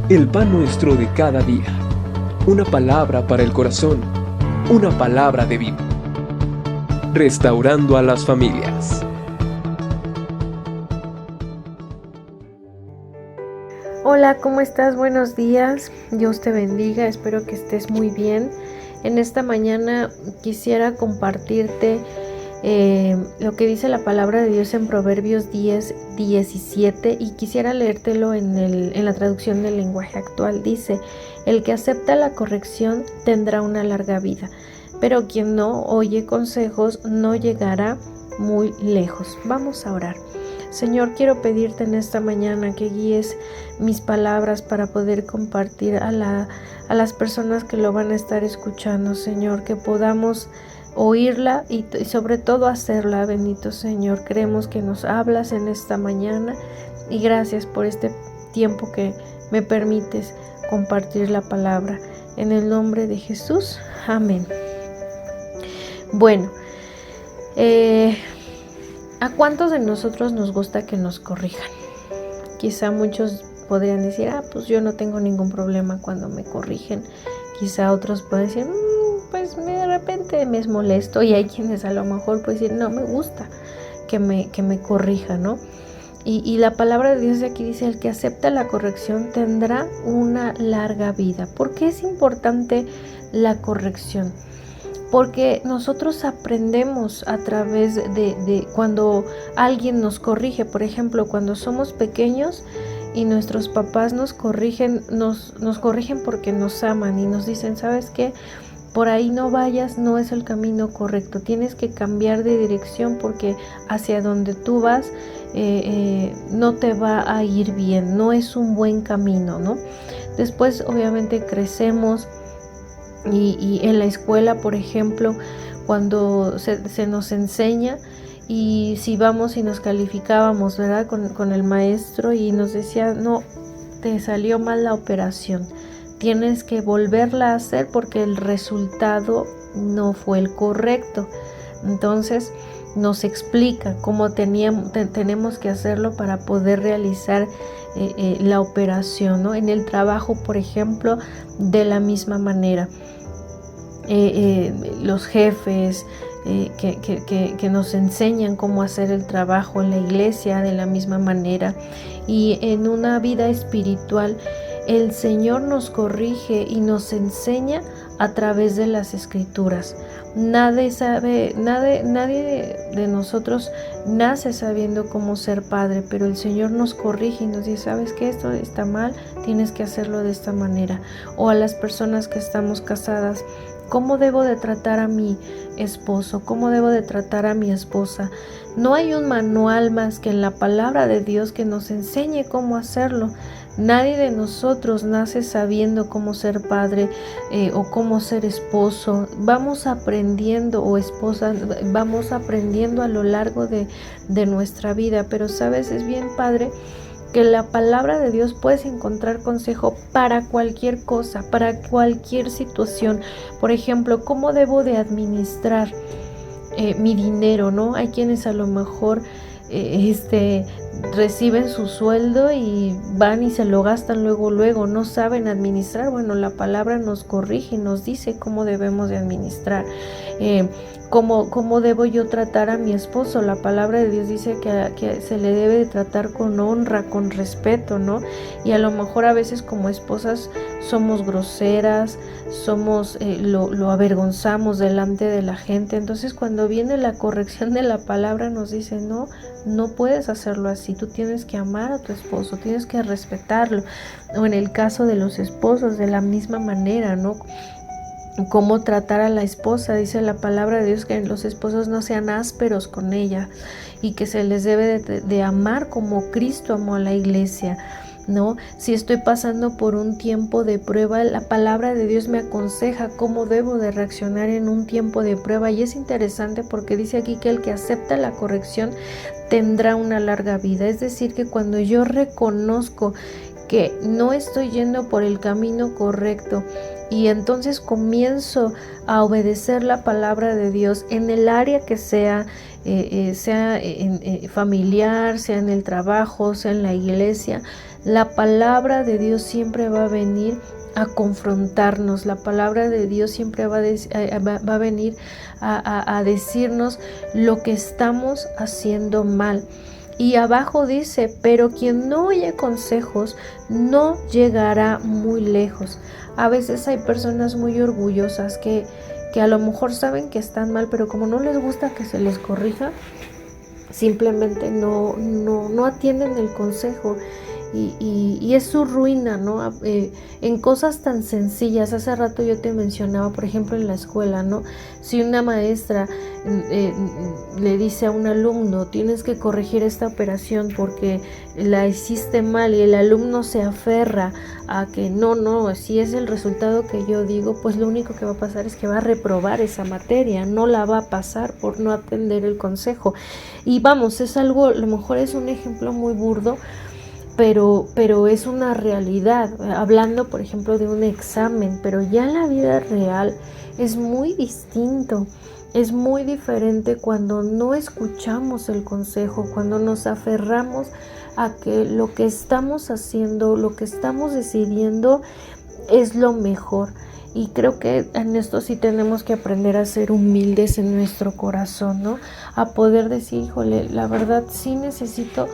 El pan nuestro de cada día. Una palabra para el corazón. Una palabra de vida. Restaurando a las familias. Hola, ¿cómo estás? Buenos días. Dios te bendiga. Espero que estés muy bien. En esta mañana quisiera compartirte lo que dice la palabra de Dios en Proverbios 10:17 y quisiera leértelo en la traducción del lenguaje actual. Dice: el que acepta la corrección tendrá una larga vida, pero quien no oye consejos no llegará muy lejos. Vamos a orar. Señor, quiero pedirte en esta mañana que guíes mis palabras para poder compartir a las personas que lo van a estar escuchando, Señor, que podamos oírla y sobre todo hacerla, bendito Señor. Creemos que nos hablas en esta mañana y gracias por este tiempo que me permites compartir la palabra. En el nombre de Jesús, amén. Bueno, ¿a cuántos de nosotros nos gusta que nos corrijan? Quizá muchos podrían decir, pues yo no tengo ningún problema cuando me corrigen. Quizá otros pueden decir, pues de repente me es molesto, y hay quienes a lo mejor pueden decir, no me gusta que me corrija, ¿no? Y la palabra de Dios de aquí dice: el que acepta la corrección tendrá una larga vida. ¿Por qué es importante la corrección? Porque nosotros aprendemos a través de cuando alguien nos corrige. Por ejemplo, cuando somos pequeños y nuestros papás nos corrigen porque nos aman y nos dicen, ¿sabes qué? Por ahí no vayas, no es el camino correcto, tienes que cambiar de dirección porque hacia donde tú vas no te va a ir bien, no es un buen camino, ¿no? Después obviamente crecemos y en la escuela, por ejemplo, cuando se nos enseña, y si vamos y nos calificábamos, ¿verdad? Con el maestro y nos decía, no, te salió mal la operación, tienes que volverla a hacer porque el resultado no fue el correcto. Entonces nos explica cómo tenemos que hacerlo para poder realizar la operación, ¿no? En el trabajo, por ejemplo, de la misma manera. Los jefes que nos enseñan cómo hacer el trabajo, en la iglesia de la misma manera, y en una vida espiritual el Señor nos corrige y nos enseña a través de las Escrituras. Nadie de nosotros nace sabiendo cómo ser padre, pero el Señor nos corrige y nos dice, ¿sabes qué? Esto está mal, tienes que hacerlo de esta manera. O a las personas que estamos casadas, ¿cómo debo de tratar a mi esposo? ¿Cómo debo de tratar a mi esposa? No hay un manual más que en la palabra de Dios que nos enseñe cómo hacerlo. Nadie de nosotros nace sabiendo cómo ser padre o cómo ser esposo. Vamos aprendiendo, o esposa, vamos aprendiendo a lo largo de nuestra vida. Pero sabes, es bien padre que en la palabra de Dios puedes encontrar consejo para cualquier cosa, para cualquier situación. Por ejemplo, ¿cómo debo de administrar mi dinero, ¿no? Hay quienes a lo mejor reciben su sueldo y van y se lo gastan luego, no saben administrar. Bueno, la palabra nos corrige y nos dice cómo debemos de administrar. ¿Cómo debo yo tratar a mi esposo? La palabra de Dios dice que se le debe de tratar con honra, con respeto, ¿no? Y a lo mejor a veces como esposas somos groseras, lo avergonzamos delante de la gente. Entonces cuando viene la corrección de la palabra nos dice, no puedes hacerlo así, tú tienes que amar a tu esposo, tienes que respetarlo. O en el caso de los esposos, de la misma manera, ¿no? Cómo tratar a la esposa. Dice la palabra de Dios que los esposos no sean ásperos con ella y que se les debe de amar como Cristo amó a la iglesia, ¿no? Si estoy pasando por un tiempo de prueba, la palabra de Dios me aconseja cómo debo de reaccionar en un tiempo de prueba. Y es interesante porque dice aquí que el que acepta la corrección tendrá una larga vida. Es decir, que cuando yo reconozco que no estoy yendo por el camino correcto y entonces comienzo a obedecer la palabra de Dios en el área que sea, sea familiar, sea en el trabajo, sea en la iglesia. La palabra de Dios siempre va a venir a confrontarnos. La palabra de Dios siempre va a venir a decirnos lo que estamos haciendo mal. Y abajo dice, pero quien no oye consejos no llegará muy lejos. A veces hay personas muy orgullosas que a lo mejor saben que están mal, pero como no les gusta que se les corrija, simplemente no atienden el consejo. Y es su ruina, ¿no? En cosas tan sencillas. Hace rato yo te mencionaba, por ejemplo, en la escuela, ¿no? Si una maestra le dice a un alumno, tienes que corregir esta operación porque la hiciste mal, y el alumno se aferra a que no, si es el resultado que yo digo, pues lo único que va a pasar es que va a reprobar esa materia, no la va a pasar por no atender el consejo. Y vamos, es algo, a lo mejor es un ejemplo muy burdo, pero es una realidad, hablando por ejemplo de un examen, pero ya en la vida real es muy distinto, es muy diferente cuando no escuchamos el consejo, cuando nos aferramos a que lo que estamos haciendo, lo que estamos decidiendo es lo mejor. Y creo que en esto sí tenemos que aprender a ser humildes en nuestro corazón, ¿no? A poder decir, híjole, la verdad sí necesito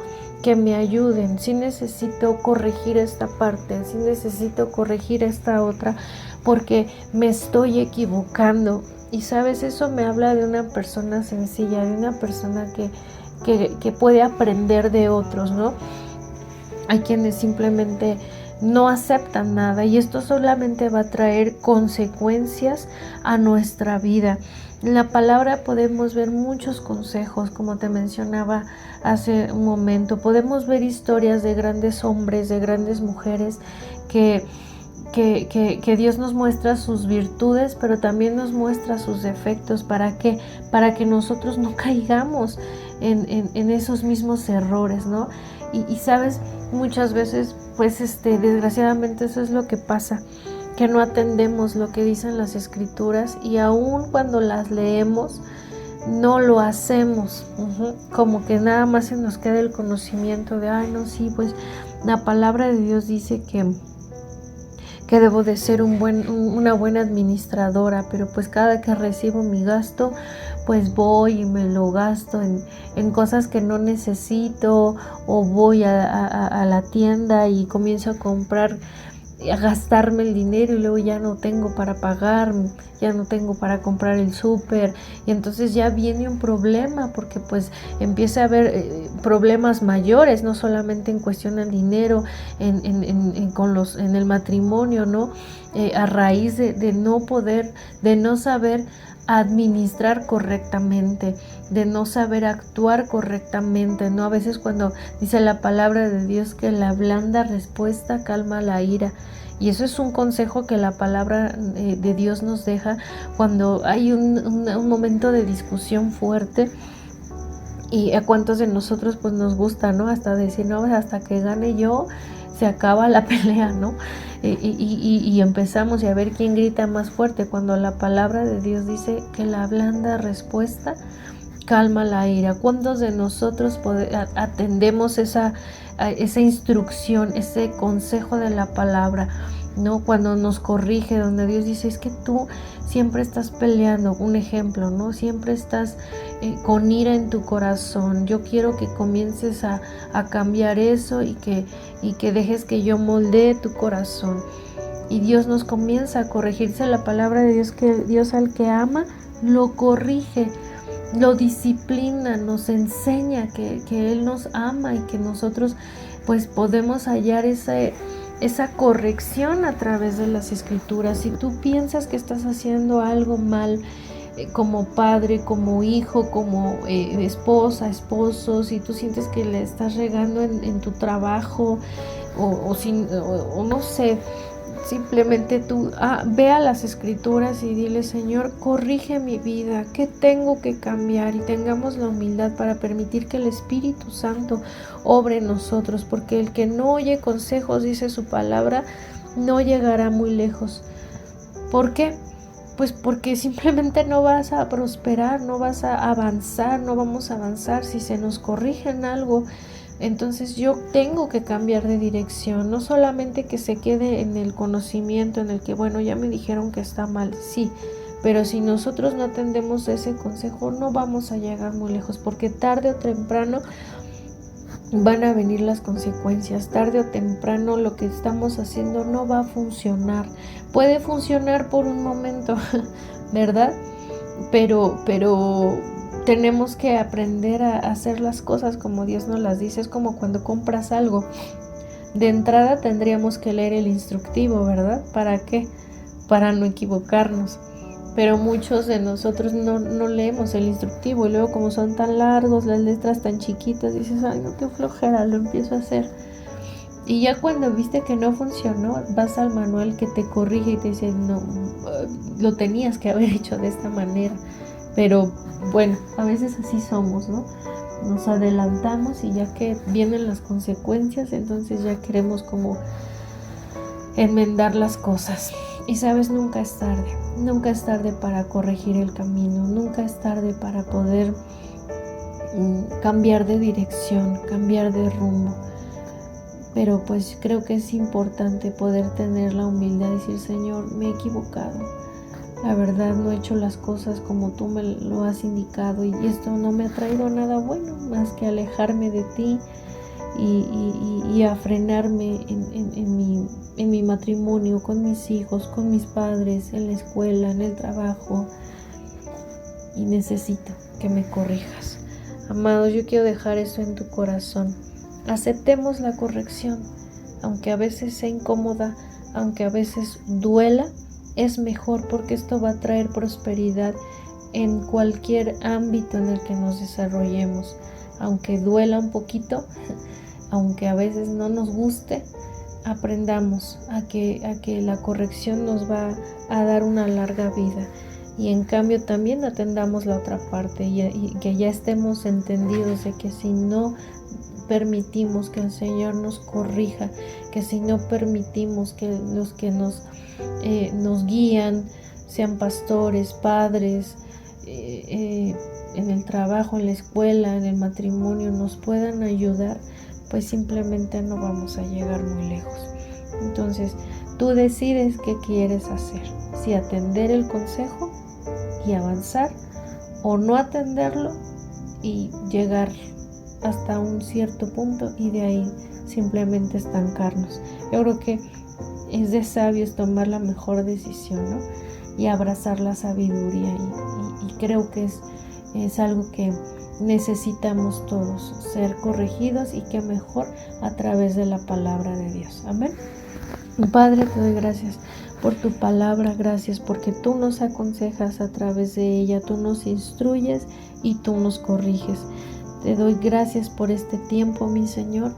que me ayuden, sí necesito corregir esta parte, sí necesito corregir esta otra, porque me estoy equivocando. Y sabes, eso me habla de una persona sencilla, de una persona que puede aprender de otros, ¿no? Hay quienes simplemente no aceptan nada, y esto solamente va a traer consecuencias a nuestra vida. En la palabra podemos ver muchos consejos, como te mencionaba hace un momento. Podemos ver historias de grandes hombres, de grandes mujeres que Dios nos muestra sus virtudes, pero también nos muestra sus defectos. ¿Para qué? Para que nosotros no caigamos en esos mismos errores, ¿no? Y sabes, muchas veces, pues desgraciadamente eso es lo que pasa, que no atendemos lo que dicen las escrituras, y aun cuando las leemos no lo hacemos. Como que nada más se nos queda el conocimiento de, no, sí, pues la palabra de Dios dice que debo de ser una buena administradora, pero pues cada que recibo mi gasto, pues voy y me lo gasto en cosas que no necesito, o voy a la tienda y comienzo a comprar, a gastarme el dinero, y luego ya no tengo para pagar, ya no tengo para comprar el súper, y entonces ya viene un problema, porque pues empieza a haber problemas mayores, no solamente en cuestión del dinero, en el matrimonio, ¿no? A raíz de no poder, de no saber administrar correctamente, de no saber actuar correctamente, ¿no? A veces cuando dice la palabra de Dios que la blanda respuesta calma la ira, y eso es un consejo que la palabra de Dios nos deja cuando hay un momento de discusión fuerte. Y a cuántos de nosotros pues nos gusta, ¿no? Hasta decir, no, hasta que gane yo se acaba la pelea, ¿no? Y empezamos a ver quién grita más fuerte, cuando la palabra de Dios dice que la blanda respuesta calma la ira. ¿Cuántos de nosotros atendemos esa instrucción, ese consejo de la palabra, ¿no? Cuando nos corrige, donde Dios dice, es que tú siempre estás peleando, un ejemplo, ¿no? Siempre estás con ira en tu corazón. Yo quiero que comiences a cambiar eso, y que dejes que yo moldee tu corazón. Y Dios nos comienza a corregir. Dice la palabra de Dios que Dios al que ama lo corrige, lo disciplina, nos enseña que Él nos ama, y que nosotros pues podemos hallar esa corrección a través de las escrituras. Si tú piensas que estás haciendo algo mal, como padre, como hijo, como esposa, esposo, si tú sientes que le estás regando en tu trabajo, o no sé, simplemente tú ve a las escrituras y dile, Señor, corrige mi vida, ¿qué tengo que cambiar? Y tengamos la humildad para permitir que el Espíritu Santo obre en nosotros, porque el que no oye consejos, dice su palabra, no llegará muy lejos. ¿Por qué? Pues porque simplemente no vas a prosperar, no vas a avanzar, no vamos a avanzar si se nos corrige en algo. Entonces yo tengo que cambiar de dirección, no solamente que se quede en el conocimiento en el que, bueno, ya me dijeron que está mal, sí, pero si nosotros no atendemos ese consejo no vamos a llegar muy lejos, porque tarde o temprano van a venir las consecuencias, tarde o temprano lo que estamos haciendo no va a funcionar. Puede funcionar por un momento, ¿verdad? Pero tenemos que aprender a hacer las cosas como Dios nos las dice. Es como cuando compras algo. De entrada tendríamos que leer el instructivo, ¿verdad? ¿Para qué? Para no equivocarnos. Pero muchos de nosotros no leemos el instructivo y luego como son tan largos, las letras tan chiquitas, dices, ay, no, qué flojera, lo empiezo a hacer. Y ya cuando viste que no funcionó, vas al manual que te corrige y te dice, no, lo tenías que haber hecho de esta manera. Pero bueno, a veces así somos, ¿no? Nos adelantamos y ya que vienen las consecuencias, entonces ya queremos como enmendar las cosas. Y sabes, nunca es tarde para corregir el camino, nunca es tarde para poder cambiar de dirección, cambiar de rumbo. Pero pues creo que es importante poder tener la humildad de decir, Señor, me he equivocado. La verdad no he hecho las cosas como tú me lo has indicado y esto no me ha traído nada bueno más que alejarme de ti y a frenarme en mi matrimonio, con mis hijos, con mis padres, en la escuela, en el trabajo. Y necesito que me corrijas. Amados, yo quiero dejar eso en tu corazón. Aceptemos la corrección, aunque a veces sea incómoda, aunque a veces duela, es mejor porque esto va a traer prosperidad en cualquier ámbito en el que nos desarrollemos. Aunque duela un poquito, aunque a veces no nos guste, aprendamos a que la corrección nos va a dar una larga vida. Y en cambio también atendamos la otra parte y que ya estemos entendidos de que si no permitimos que el Señor nos corrija, que si no permitimos que los que nos guían, sean pastores, padres, en el trabajo, en la escuela, en el matrimonio, nos puedan ayudar, pues simplemente no vamos a llegar muy lejos. Entonces, tú decides qué quieres hacer, si atender el consejo y avanzar, o no atenderlo y llegar hasta un cierto punto y de ahí simplemente estancarnos. Yo creo que es de sabios tomar la mejor decisión, ¿no? Y abrazar la sabiduría y creo que es algo que necesitamos todos, ser corregidos y que mejor a través de la palabra de Dios. Amén. Padre, te doy gracias por tu palabra, gracias porque tú nos aconsejas a través de ella, tú nos instruyes y tú nos corriges. Te doy gracias por este tiempo, mi Señor,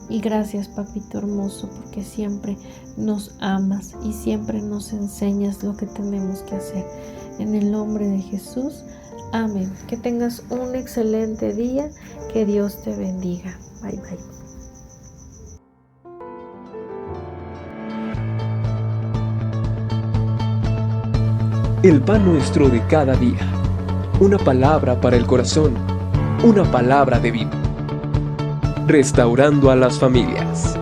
y gracias, Papito hermoso, porque siempre nos amas y siempre nos enseñas lo que tenemos que hacer. En el nombre de Jesús, amén. Que tengas un excelente día, que Dios te bendiga. Bye, bye. El pan nuestro de cada día. Una palabra para el corazón. Una palabra de vida. Restaurando a las familias.